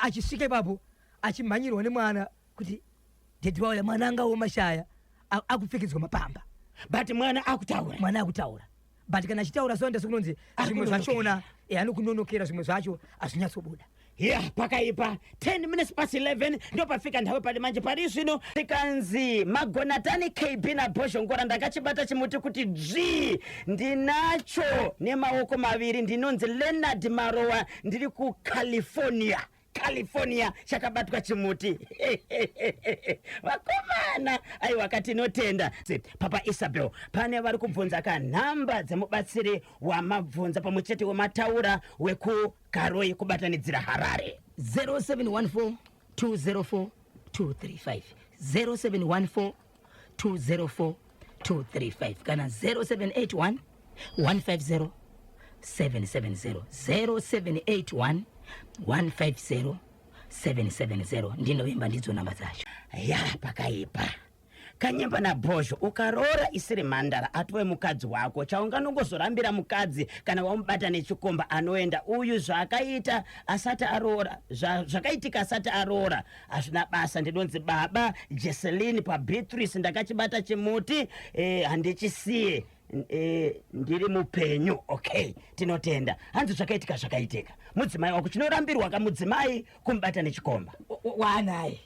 achisvika ipapo achimhanyirwa nemwana kuti dhedhi wauya mwana angawo mashaya akupfekedzwa mapamba but mwana akutaura but kana achitaura sonda sokunonzi zvimwe zvachona anokunonokera zvimwe zvacho hazvinyatsobuda pakaipa 10 minutes past 11 ndo pafika nthawe pali manje pari zvino ikanzi Magonatani KB na Bosho Ngora ndakachibata chimuti kuti dzvi ndinacho nemaoko maviri ndinonzi Leonard Marowa ndiri ku California chakabatwa chimuti vakomana ai wakati notenda papa Isabel pane vari kubvunza kanhamba dzemubatsiri wamabvunza pamuchete wemataura wekukaroi kubatanidzira Harare 0714204235 0714204235 kana 0781 150 770 0781 150 ndinovimba ndidzo namba dzacho pakaipa kanyemba na Bosho ukaroora isiri mhandara atove mukadzi wako chaunganongozorambira mukadzi kana wamubata nechikomba anoenda uyu zvakaita asati aroora zvakaitika asati aroora hazvina basa ndinonzi baba Jesseline paBeatrice ndakachibata chimuti handichisiye ndiri mupenyu okay tinotenda hanzi zvakaitika mudzimai wako chinorambirwa kamudzimai kumubata nechikomba wanaye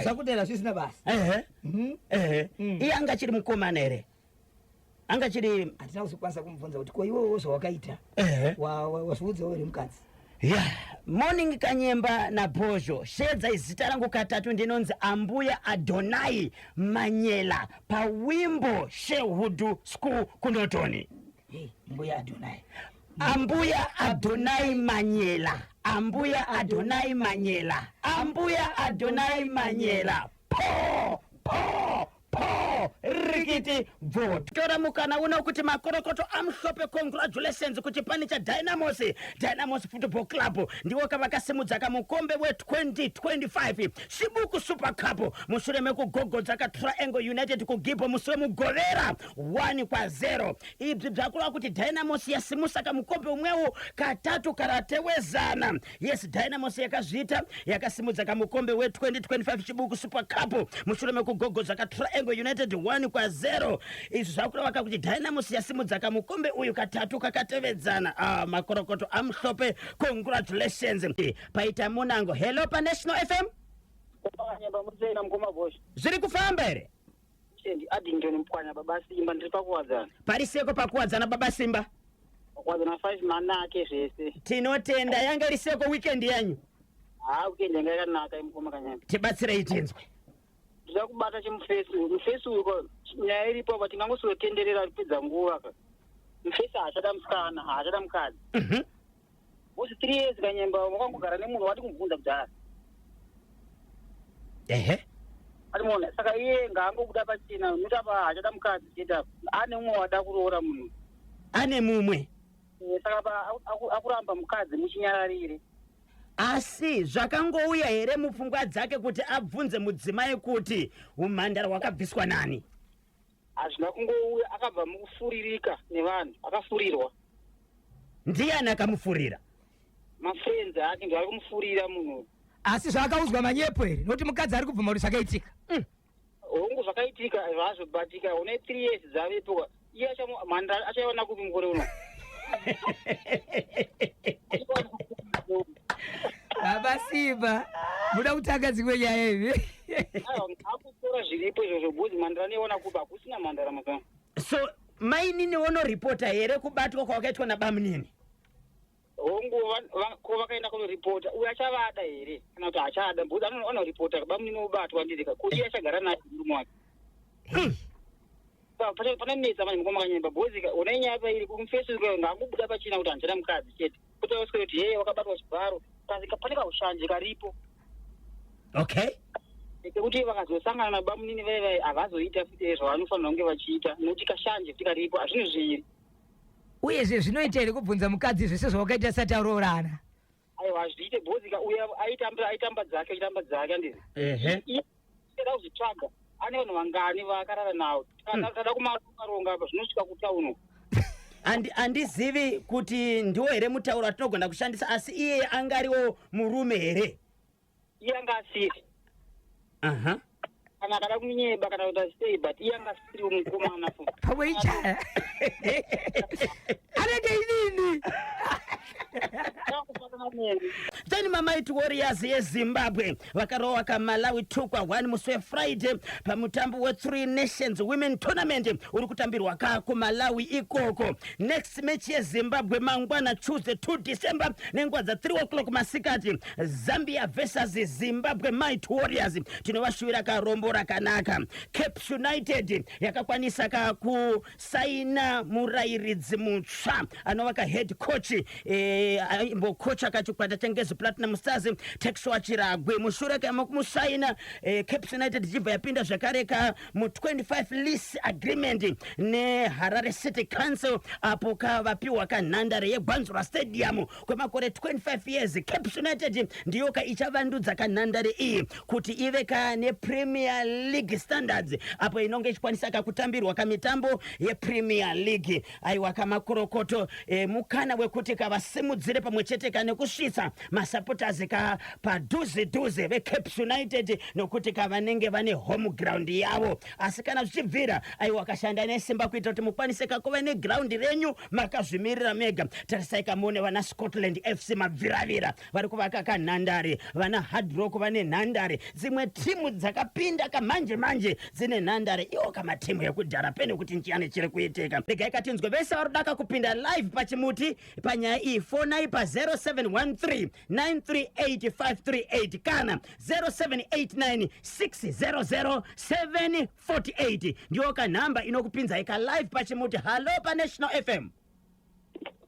zvakudera zvisina basa iye anga chiri mukomana here anga chiri hatina kuzokwanisa kumubvunza kuti ko iwewo zvawakaita wazviudzawo here mukadzi morning kanyemba na Bosho shedza izita rangu katatu ndinonzi Ambuya Adonai Manyela pawimbo Shehudu School kunotoni Ambuya Adonai Manyela po rikiti anditi vote tora mukana uno kuti makorokoto amhlope congratulations kuti pani cha Dynamos Football Club ndiwo kavakasimudza kamukombe we2025 Chibuku Super Cup mushure mekugogodza ka Triangle United kugipo mushure mugovera 1-0 ibvi bvakureva kuti Dynamos yasimusa kamukombe umwewo katatu karatewezana. Yes, Dynamos yakazviita yakasimudza kamukombe we2025 Chibuku Super Cup mushure mekugogodza ka Triangle United 1-0. Izvi zvakureva kuti Dynamos yasimudza kamukombe uyu katatu kakatevedzana. Makorokoto amhlope congratulations. Paita Munango, hello pa National FM. Zviri kufamba here? Addington Mkwanya Baba Simba ndiri pakuwadzana. Pariseko pakuwadzana Baba Simba? Pakuwadzana 5 manake zvese. Tinotenda yanga riseko weekend yanyu. Weekend yanga yakanaka imukoma kanyamba. Tibatsirei tinzwe. Ndira kubata mufesuko nyaya iripo kuti tingangosotenderera kupedza nguva ka. Mufesi haachada musikana, haachada mukadzi. Uzi 3 years kanyamba wakangogara nemunhu wati kumubvunza kudhara. Arimona saka iye ngaangobuda pachena nokuti apa haachada mukadzi chete ane mumwe wada kuroora munhu. Ane mumwe? Saka apa akuramba mukadzi muchinyararire. Asi zvakangouya here mupfungwa dzake kuti abvunze mudzimai kuti umhandara wakabviswa nani? Hazvina kungouya, akabva mukufuririka nevanhu, akafurirwa. Ndiani akamufurira? Mafriends ake ndivari kumufurira munhu. Asi zvakaudzwa manyepo here nokuti mukadzi ari kubvuma kuti zvakaitika? Hongu zvakaitika zvazvobatika une 3 years dzavepo iye mhandara achaiwana kupi mukore uno. Baba Simba muda kutanga dzimwe nyaya ivi. Akutora zviripo izvozvo bhudzi mhandara neiona kuba hakusina mhandara makanga. So mainini wonoripota here kubatwa kwakaitwa nabamunini? Hongu vakaenda kunoripota uyo achavada here kana kuti haachada bhudzi anoripota bamunini obatwa ndizika kuti iye achagara naye murume wake. Pane netsa manje mukoma kanyamba bhudzi une nyaya pairi kumufesuko ngaangobuda pachena kuti handichada mukadzi chete. Kutauswe kuti heye wakabatwa chibharo kasi pane kaushanje karipo. Okay. Kuti vakazosangana nabamunini vai havazoita futi zvavanofanira kunge vachiita nokuti kashanje futi karipo hazvino zviri. Uyezve zvinoita here kubvunza mukadzi zvese zvawakaita asati aroorana? Aiwa hazviite bhozika uya aitamba dzake handizi. Ida kuzvitsvaga ane vanhu vangani vakarara navo tada kumaronga apa zvinosvika kutauno. Handizivi kuti ndiwo here mutauro atinogona kushandisa asi iye angariwo murume here? Iye anga asiri. Kana akada kunyeba kana kuita sei but iye anga asiriwo mukomana fu. Pamwe ichaya. Anenge inini? Then Mighty Warriors yeZimbabwe vakarowa kaMalawi 2-1 musi weFriday pamutambo we3 Nations Women Tournament uri kutambirwa kuMalawi ikoko. Next match yeZimbabwe mangwana Tuesday 2 December nenguva dza3 o'clock masikati Zambia versus Zimbabwe Mighty Warriors. Tinovashuvira karombo rakanaka. Cape United yakakwanisa kusaina murairidzi mutsva anova head coach imbokocha kachikwata chengezi Platinum Stars Texwa Chiragwe mushure kumusaina Cape United jibva yapinda zvakare mu25 lease agreement neHarare City Council apo kavapiwa kanhandare yeGwanzura Stadium kwemakore 25 years. Cape United ndiyo ichavandudza kanhandare iyi kuti ive nePremier League standards apo inonge ichikwanisa kutambirwa kamitambo yePremier League. Aiwa kamakorokoto mukana wekuti kavasimudzire pamwe chete nekusvitsa masupporters padhuze veCape United nokuti kavanenge vane home ground yavo. Asi kana zvichibvira aiwa kashanda nesimba kuita kuti mukwanise kuva neground renyu makazvimirira mega. Tarisai kamone vana Scotland FC mabviravira vari kuvaka kanhandare, vana Hard Rock vane nhandare, dzimwe timu dzakapinda kamanje dzine nhandare. Iwo kamatimu ekudhara pene kuti nchiyani chiri kuitika. Regai katinzwe vese varudaka kupinda live pachimuti panyaya iyi fonai pa 0713-938-538 kana 0789-600-748 ndiyo kanhamba inokupinza ika live pachimuti. Halo pa National FM.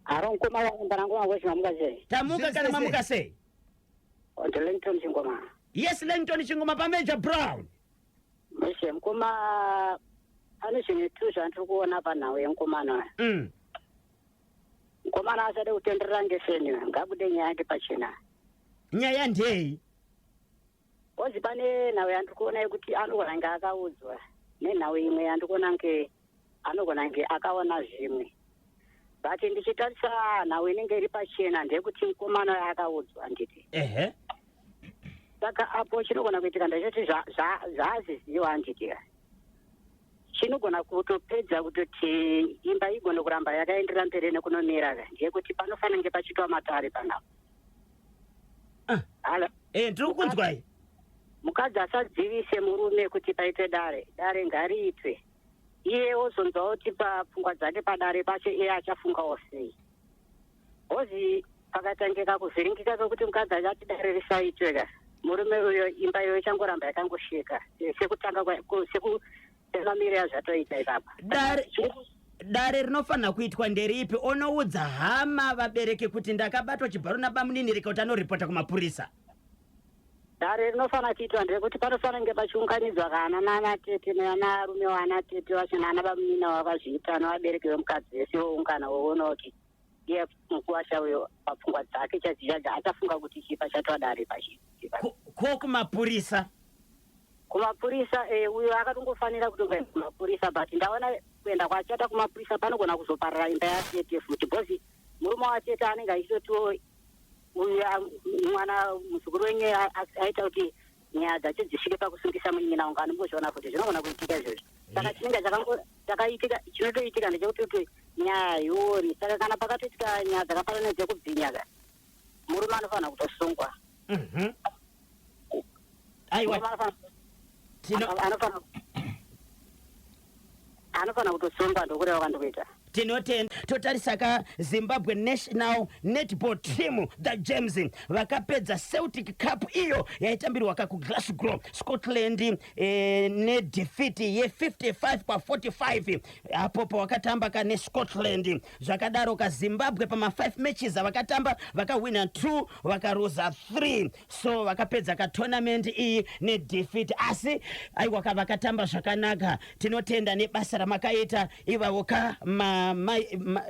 Haro nkoma wangana ngoma weshi mamuka sei. Tamuka kana mamuka sei. Lenton Chingoma. Yes, Lenton Chingoma pa Major Brown. Meshe mkoma pane zvinhu tu zvandiri kuona panhau yemukomana mukomana asade kutenderera ngefeni ngabude nyaya yake pachena. Nyaya ndei? Ozi pane nhau yandiri kuona yekuti anogona kunge akaudzwa nenhau imwe yandiri kuona kunge anogona kunge akaona zvimwe, but ndichitarisa nhau inenge iri pachena ndeyekuti mukomana akaudzwa nditi. Saka apo chinogona kuitika ndachoti zvaaziziwa handitika chinogona kutopedza kutoti imba igone kuramba yakaenderera mberi nekunomera ndeyekuti panofanira kunge pachitwa matare panapa. Ndiri kunzwai. Mukadzi asadzivise murume kuti paite dare ngariitwe, iye ozonzwawo kuti papfungwa dzake padare pacho iye achafungawo sei. Ozi pakatangika kuvhiringika kwekuti mukadzi achati dare risaitweka, murume uyo imba iyoyo ichangoramba yakangosheka sekutanga sekutemamiri yazvatoita ipapa. Dare rinofanira kuitwa nderipi? Onoudza hama vabereki kuti ndakabatwa chibharo nabamunini rikauti anoripota kumapurisa. Dare rinofanira kuitwa ndekuti panofanira kunge pachiunganidzwa kana naanatete neanarume waanatete vacho naanabamunina vakazviita navabereki vemukadzi vese voungana voona kuti iye mukuwasha uyo papfungwa dzake chadzichaja achafunga kuti chipa chatwa dare pachi. Ko kumapurisa? Kumapurisa uyo akatongofanira kutonga kumapurisa, but ndaona kuenda kwachata kumapurisa panogona kuzoparara imba yatete futi, bhozi murume watete anenge achitotiwo uyu mwana muzukuru wenye aita kuti nyaya dzacho dzisvike pakusungisa munyina wangu anombozviona kuti zvinogona kuitika izvozvo. Saka chinenge chakaitika chinotoitika ndechekuti nyaya yori. Saka kana pakatoitika nyaya dzakafanana nedzekubvinya murume anofanira kutosungwa. Aiwa anofanira kutosungwa ndokureva kwandikuita. Tinotenda totarisaka Zimbabwe National Netball Team the Gems vakapedza Celtic Cup iyo yaitambirwa ku Glasgow Scotland nedefeat ye55-45 apo pawakatamba kane Scotland. Zvakadaro ka Zimbabwe pama 5 matches vakatamba vakawina 2 vakaruza 3, so vakapedza ka tournament iyi nedefeat, asi aiwa vakatamba zvakanaka. Tinotenda nebasa ramakaita ivavo ka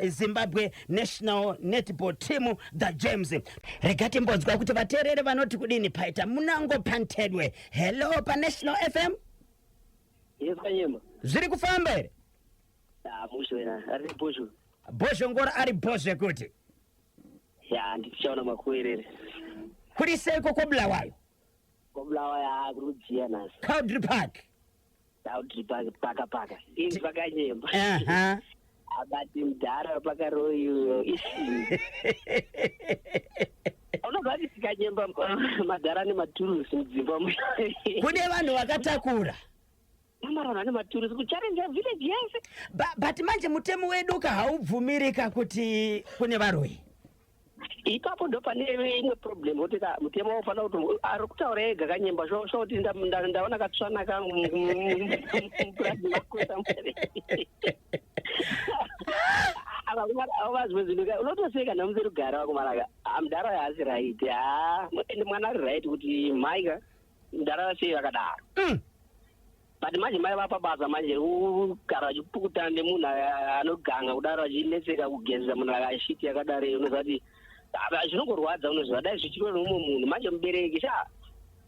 Zimbabwe National Netball Team the Gems. Regati mbonzwa kuti vateereri vanoti kudini paita munango pantedwe. Hello pa National FM. Yes kanyema. Zviri kufamba here? Musho ina ari bosho. Bosho ngora ari bosho kuti. Ya ndichaona makuerere. Kuri seko kobulawayo. Kobulawa ya kurudziya nasi. Cowdrey Park. Cowdrey Park paka. Ini pakanyema. Abati mudhara pakaroyo isi. Unogati tikanyemba madhara nematurusi mudzimba muno. Kune vanhu vakatakura. Mamarona nematurusi kuchallenge village yese. But manje mutemo wedu haubvumirika kuti kune varoi. Ipapo ndo pane imwe problem kuti mutemo wofana kuti ari kutaura ega kanyemba zvoti ndaona katsvanaka mupurazi makosa mbere. Avazwe zvinhu unotoseka namuzeri kugara wakumaraka mudhara yaasi right ende mwana ari right kuti mhaika mudhara sei vakadaro. But manje mai vapabasa manje ugara vachipukutana nemunhu anoganga kudaro achinetseka kugezesa munhu akashiti yakadaro unozati zvinongorwadza unoziva dai zvichiro neumwe munhu manje mubereki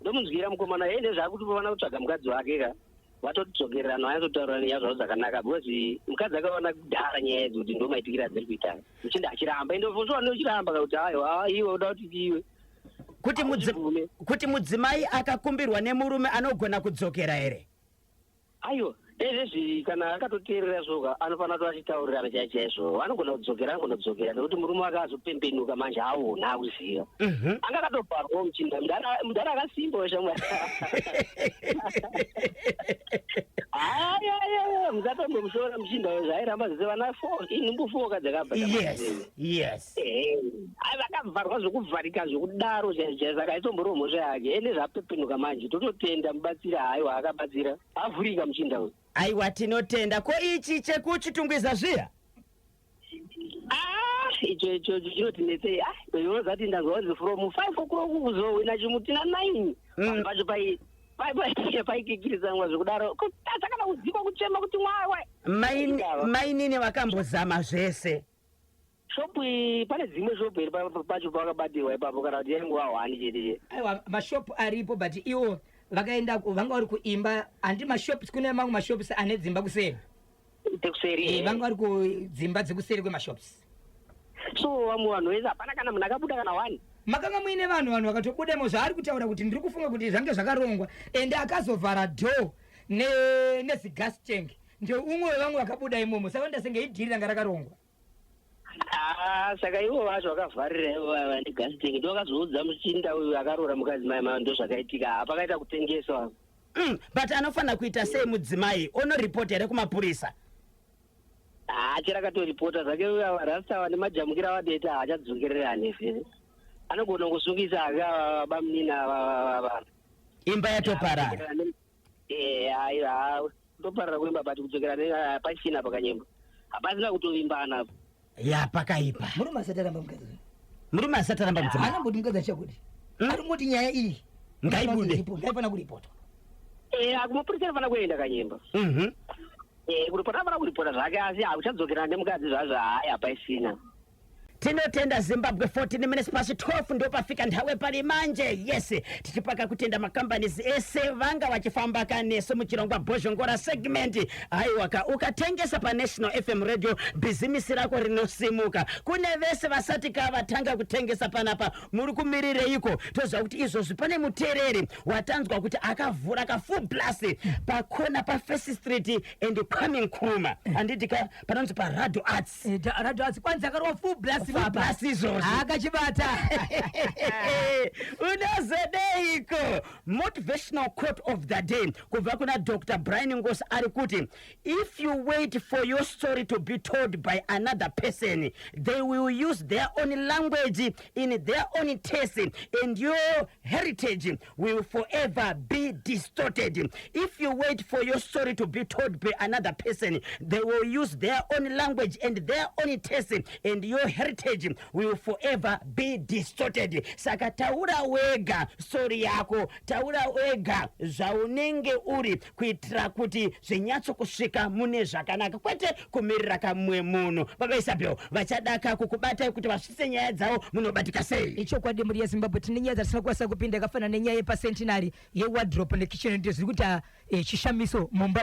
ndomunzwira mukomana ende zvaakuti vana kutsvaga mukadzi wake ka vatotidzokererana vanyazotaurira nyaya zvavo zvakanaka because mukadzi akaona kudhara nyaya idzi kuti ndomaitikira dziri kuita uchinda achiramba indozvone uchiramba kuti aiwa iwe uda kuti iwe kuti mudzimai akakumbirwa nemurume anogona kudzokera here. Aiwa ezvezvi kana akatoteerera zvoga anofanira kuti achitaurirana chaizvo anogona kudzokera nekuti murume wake azopembenuka manje aona akuziva anga akatobharwawo muchinda mudhara akasimba weshamwari. Musatombomushora muchinda zvairamba zvese vana 4 inhumbu 4 kadzakabva. Yes. Vakabvarwa zvokuvharika zvokudaro saka aitomborewo mhosva yake ende zvapepenuka manje tototenda mubatsira haiwa akabatsira avhurika muchinda uyu. Aiwa tinotenda. Ko ichi chekuchitungwiza zviya? Icho chinotinetsei unozati ndazvazi from 5 o'clock kuzowina chimutina 9 pacho paikikirisanwa zvokudaro kana kuzipa kuchema kuti mwawe mainini vakambozama zvese shopu pane dzimwe shopu iri pacho pakabatirwa ipapo kana kuti yainguva 1 chete. Aiwa mashopu aripo but iwo vakaenda vanga vari kuimba handi mashops kune mamwe mashops ane dzimba kuseri tekuseri vanga vari kudzimba dzekuseri kwemashops. So vamwe vanhu vese hapana kana munhu akabuda kana 1 makanga muine vanhu vakatobudemo zvaari kutaura kuti ndiri kufunga kuti zvange zvakarongwa ende akazovhara dho nezigas tank ndio umwe wevamwe vakabuda imomo saka ndasenge idhiri ranga rakarongwa. Saka ivo vacho vakavharira ivo vava negas tank ndo vakazoudza muchinda uyu akaroora mukadzi mai ndo zvakaitika hapakaita kutengeswa. But anofanira kuita sei mudzimai onoripota here kumapurisa? Chirakatoripota zvake rasta vane majamukira vadeta haachadzokerera hanefere anogona kusungisa akabamunina imba yatoparara. Toparara kuimba but kudzokera pachina pakanyemba hapasina kutovimbana pakaipa. Murume asataramba mukadzi Murume asataramba mudzimai anamboti mukadzi achakudi aringoti nyaya iyi ngaibude ngaifana kuripota. kumapurisa anofana kuenda kanyemba kuripota afana kuripota zvake asi hauchadzokera nemukadzi zvazvo hapaisina. Tinotenda Zimbabwe 14 minutes past 12 ndo pafika nthawe pali manje. Yes, tichipaka kutenda macompanies ese vanga vachifamba kaneso muchirongwa Bozhongora segment. Aiwaka ukatengesa pa National FM radio business rako rinosimuka. Kune vese vasati kavatanga kutengesa panapa muri kumirire iko toza kuti izvo pane mutereri watanzwa kuti akavhura ka full blast pa corner pa First Street and Kwame Nkrumah andidika panonzi pa Radio Arts. Radio Arts kwanza akarowa full blast akachibata unazodeiko. Motivational quote of the day kubva kuna Dr. Brian Ngosi ari kuti if you wait for your story to be told by another person they will use their own language in their own taste and your heritage will forever be distorted. If you wait for your story to be told by another person they will use their own language and their own taste and your heritage will forever be distorted. Saka taura wega story yako, taura wega zvaunenge uri kuitira kuti zvinyatso kusvika mune zvakanaka kwete kumirira kamwe munhu. Baba Isabel vachadaka kukubata kuti vasvitse nyaya dzavo munobatika sei. Ichokwadi muri yeZimbabwe tine nyaya dzatisakwanisa kupinda kafana nenyaya yepacentenary yewardrobe nekitchen ndi zviri kuita chishamiso mumba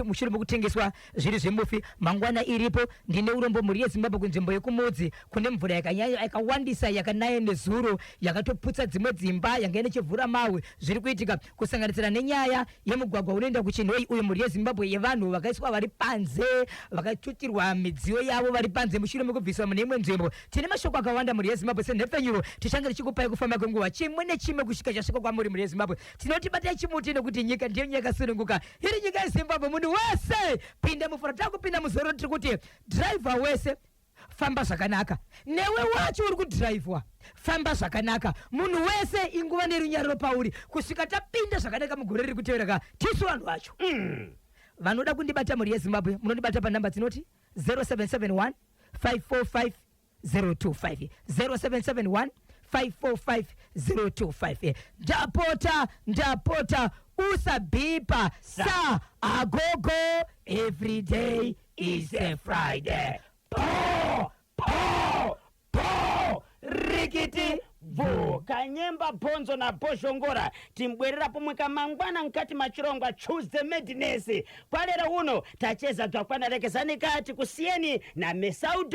mushure mokutengeswa zviri zvemufi mangwana iripo. Ndine urombo muri yeZimbabwe kunzvimbo yekumudzi kune mvura yakawandisa yakanaya nezuro yakatoputsa dzimwe dzimba yanga ine chivhura mawe zviri kuitika kusanganisira nenyaya yemugwagwa unoenda kuchinhoi uyu muri yeZimbabwe yevanhu vakaiswa vari panze vakatutirwa midziyo yavo vari panze mushure mekubviswa mune imwe nzvimbo. Tine mashoko akawanda muri yeZimbabwe senhepfenyuro tichange tichikupai kufamba kwenguva chimwe nechimwe kusvika chasvika kwamuri muri yeZimbabwe. Tinotibatai chimuti nekuti nyika ndiyo nyika yakasununguka iri nyika yeZimbabwe. Munhu wese pinda mufura takupinda muzoro tiri kuti driver wese famba zvakanaka newe wacho uri kudhiraivhwa famba zvakanaka munhu wese inguva nerunyararo pauri kusvika tapinda zvakanaka mugore riri kutevera tisu vanhu vacho. Vanoda kundibata muri yeZimbabwe munondibata panhamba dzinoti 0771 545 025 0771 545 025. Ndapota usabhipa sa agogo every day is a Friday. Rikiti vu kanyemba bhonzo na Bozhongora timbwerera pomwe kamangwana nkati machirongwa Tuesday Madness. Kwalero uno tacheza dzakwana rekezani kati kusiyeni na Mesaudo.